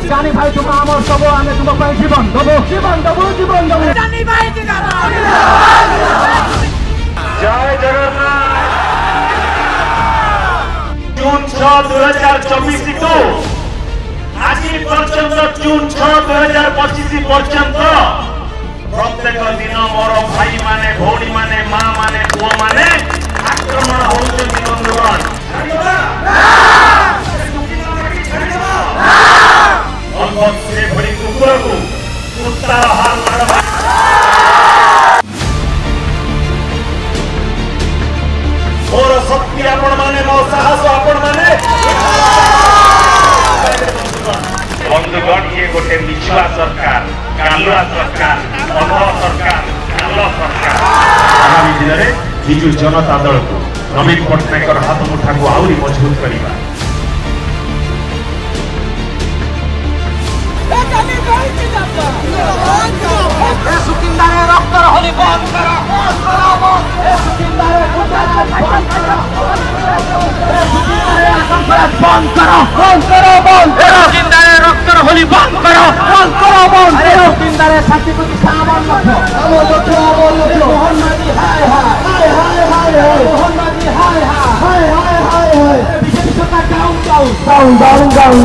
जानी भाई तुम आमर सब आमे तुम भाई जीवन दबो जीवन दबो जानी भाई जिंदाबाद जय जगन्नाथ। जून 6 2024 को आज पर्यंत जून 6 2025 पर्यंत प्रत्येक दिन मोर भाई माने भौणी माने माँ माने पुआ माने आक्रमण होउछन बंधुगण से भड़ी कुकुर को कुत्तार हाल मार मोर शक्ति आपण माने मो साहस आपण माने बंधुगण ये गोटे मिछुआ सरकार कालुआ सरकार अधर सरकार काल सरकार आगामी दिन में बिजु जनता दल को नवीन पट्टनायक हाथ मुठा को आहरी मजबूत करवा सुकिंदारे रक्त होली बंद करो सुकिंदारे बंद करो सुकिंदारे रक्त होली बंद करो सुकिंदारे छाती को सामान रखो मोहन मादी हाय हाय मोहन मादी हाय हाय बीजेपी सरकार डाउन